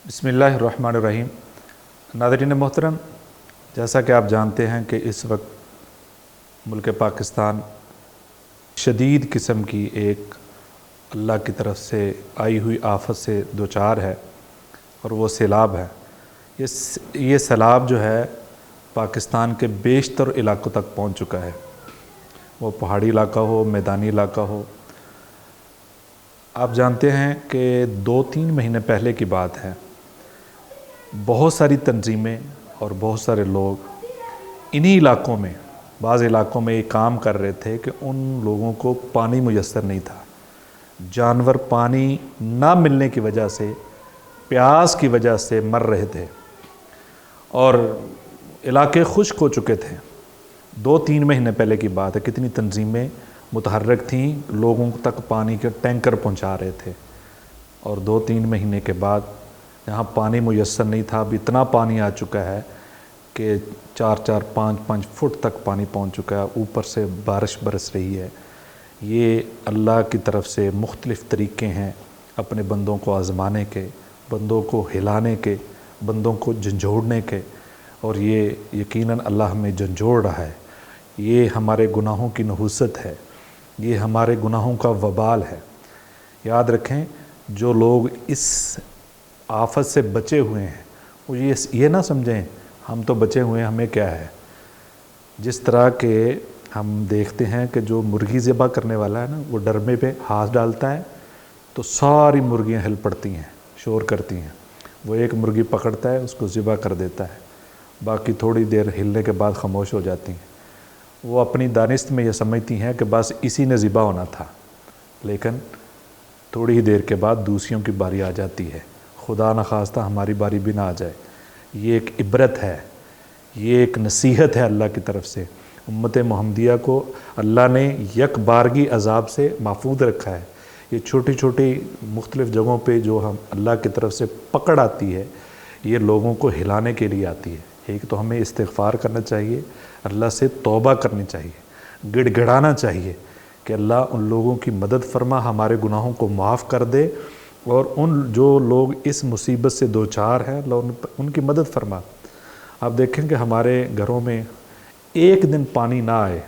बिस्मिल्लाहिर्रहमानिर्रहीम। नाज़रीन मोहतरम, जैसा कि आप जानते हैं कि इस वक्त मुल्क पाकिस्तान शदीद किस्म की एक अल्लाह की तरफ से आई हुई आफत से दोचार है और वो सैलाब है। ये सैलाब जो है पाकिस्तान के बेशतर इलाकों तक पहुंच चुका है, वो पहाड़ी इलाका हो, मैदानी इलाका हो। आप जानते हैं कि 2-3 महीने पहले की बात है, बहुत सारी तंजीमें और बहुत सारे लोग इन्हीं इलाकों में, बाज़ इलाकों में ये काम कर रहे थे कि उन लोगों को पानी मुयस्सर नहीं था। जानवर पानी ना मिलने की वजह से, प्यास की वजह से मर रहे थे और इलाके खुश्क हो चुके थे। 2-3 महीने पहले की बात है। कितनी तंजीमें मुतहर्रिक थीं, लोगों तक पानी के टैंकर पहुंचा रहे थे। और 2-3 महीने के बाद यहाँ पानी मुयस्सर नहीं था। अब इतना पानी आ चुका है कि 4-4, 5-5 फुट तक पानी पहुँच चुका है। ऊपर से बारिश बरस रही है। ये अल्लाह की तरफ से मुख्तलिफ़ तरीक़े हैं अपने बंदों को आज़माने के, बंदों को हिलाने के, बंदों को झंझोड़ने के। और ये यकीनन अल्लाह हमें झंझोड़ रहा है। ये हमारे गुनाहों की नहुसत है, ये हमारे गुनाहों का वबाल है। याद रखें, जो लोग इस आफत से बचे हुए हैं वो ये ना समझें हम तो बचे हुए हैं, हमें क्या है। जिस तरह के हम देखते हैं कि जो मुर्गी ज़िबा करने वाला है ना, वो डरमे पे हाथ डालता है तो सारी मुर्गियां हिल पड़ती हैं, शोर करती हैं। वो एक मुर्गी पकड़ता है, उसको ज़िबा कर देता है, बाकी थोड़ी देर हिलने के बाद ख़ामोश हो जाती हैं। वो अपनी दानिस्त में ये समझती हैं कि बस इसी ने ज़िबा होना था, लेकिन थोड़ी ही देर के बाद दूसरियों की बारी आ जाती है। खुदा न खास्ता हमारी बारी भी ना आ जाए। ये एक इबरत है, ये एक नसीहत है अल्लाह की तरफ से। उम्मत मोहम्मदिया को अल्लाह ने यक बारगी अज़ाब से महफूज रखा है। ये छोटी छोटी मुख्तलिफ़ जगहों पे जो हम अल्लाह की तरफ से पकड़ आती है, ये लोगों को हिलाने के लिए आती है। एक तो हमें इस्तिग़फ़ार करना चाहिए, अल्लाह से तौबा करनी चाहिए, गिड़गिड़ाना चाहिए कि अल्लाह उन लोगों की मदद फरमा, हमारे गुनाहों को माफ़ कर दे। और उन जो लोग इस मुसीबत से दो चार हैं, अल्लाह उनकी मदद फरमा। आप देखें कि हमारे घरों में एक दिन पानी ना आए,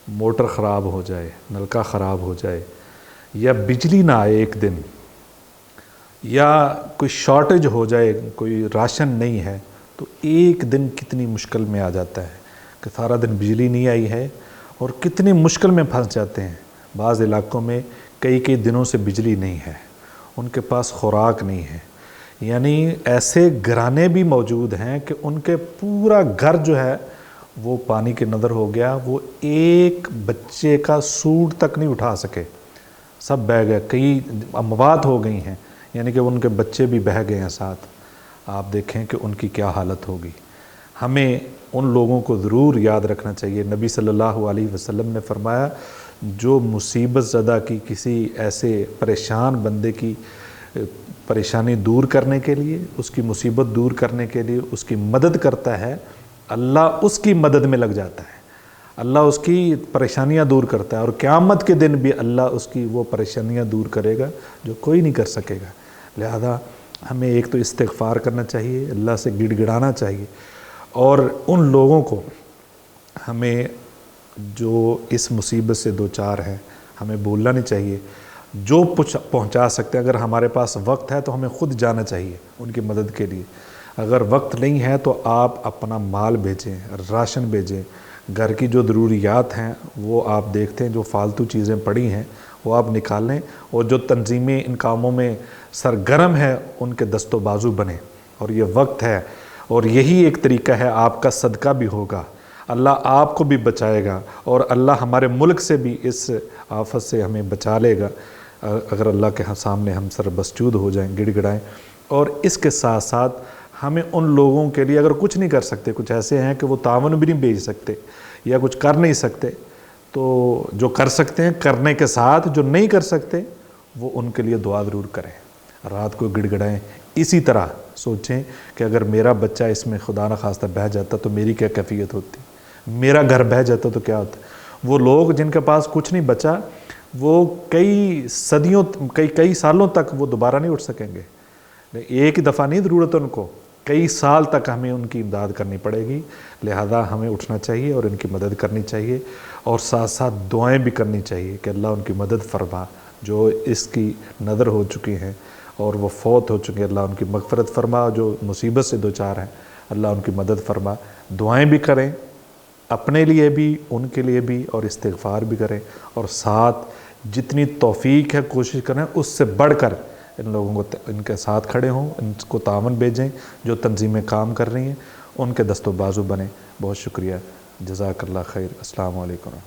मोटर ख़राब हो जाए, नलका ख़राब हो जाए, या बिजली ना आए एक दिन, या कोई शॉर्टेज हो जाए, कोई राशन नहीं है, तो एक दिन कितनी मुश्किल में आ जाता है कि सारा दिन बिजली नहीं आई है और कितनी मुश्किल में फंस जाते हैं। बाज़ इलाकों में कई कई दिनों से बिजली नहीं है, उनके पास खुराक नहीं है। यानी ऐसे घराने भी मौजूद हैं कि उनके पूरा घर जो है वो पानी के नज़र हो गया। वो एक बच्चे का सूट तक नहीं उठा सके, सब बह गए। कई अमवात हो गई हैं, यानी कि उनके बच्चे भी बह गए हैं साथ। आप देखें कि उनकी क्या हालत होगी। हमें उन लोगों को ज़रूर याद रखना चाहिए। नबी सल्लल्लाहु अलैहि वसल्लम ने फरमाया, जो मुसीबत ज़दा की किसी ऐसे परेशान बंदे की परेशानी दूर करने के लिए, उसकी मुसीबत दूर करने के लिए उसकी मदद करता है, अल्लाह उसकी मदद में लग जाता है, अल्लाह उसकी परेशानियां दूर करता है। और क़यामत के दिन भी अल्लाह उसकी वो परेशानियां दूर करेगा जो कोई नहीं कर सकेगा। लिहाजा हमें एक तो इस्तिग़फ़ार करना चाहिए, अल्लाह से गिड़गिड़ाना चाहिए। और उन लोगों को हमें जो इस मुसीबत से दो चार हैं, हमें बोलना नहीं चाहिए। जो पहुंचा सकते हैं, अगर हमारे पास वक्त है तो हमें ख़ुद जाना चाहिए उनकी मदद के लिए। अगर वक्त नहीं है तो आप अपना माल भेजें, राशन भेजें, घर की जो ज़रूरियात हैं वो आप देखते हैं, जो फालतू चीज़ें पड़ी हैं वो आप निकालें। और जो तंजीमें इन कामों में सरगर्म है उनके दस्तो बाजू बने। और ये वक्त है, और यही एक तरीका है, आपका सदका भी होगा, अल्लाह आपको भी बचाएगा और अल्लाह हमारे मुल्क से भी इस आफत से हमें बचा लेगा अगर अल्लाह के सामने हम सरबस्तूद हो जाएं, गिड़गिड़ाएं। और इसके साथ साथ हमें उन लोगों के लिए, अगर कुछ नहीं कर सकते, कुछ ऐसे हैं कि वो तावन भी नहीं भेज सकते या कुछ कर नहीं सकते, तो जो कर सकते हैं करने के साथ, जो नहीं कर सकते वो उनके लिए दुआ ज़रूर करें, रात को गिड़गिड़ाएं। इसी तरह सोचें कि अगर मेरा बच्चा इसमें खुदा न खास्ता बह जाता तो मेरी क्या कैफियत होती, मेरा घर बह जाता तो क्या होता। वो लोग जिनके पास कुछ नहीं बचा, वो कई सदियों, कई सालों तक वो दोबारा नहीं उठ सकेंगे। ایک دفعہ نہیں ضرورت ہے ان کو، کئی سال تک ہمیں ان کی امداد کرنی پڑے گی، لہذا ہمیں اٹھنا چاہیے اور ان کی مدد کرنی چاہیے، اور ساتھ ساتھ دعائیں بھی کرنی چاہیے کہ اللہ ان کی مدد فرما، جو اس کی نظر ہو چکی ہیں اور وہ فوت ہو چکے ہیں، اللہ ان کی مغفرت فرما، جو مصیبت سے دوچار ہیں اللہ ان کی مدد فرما۔ دعائیں بھی کریں اپنے لیے بھی، ان کے لیے بھی، اور استغفار بھی کریں، اور ساتھ جتنی توفیق ہے کوشش کریں اس سے بڑھ کر ان لوگوں کو ان کے ساتھ کھڑے ہوں، ان کو تعاون بھیجیں، جو تنظیمیں کام کر رہی ہیں ان کے دست و بازو بنیں۔ بہت شکریہ، جزاک اللہ خیر، السلام علیکم۔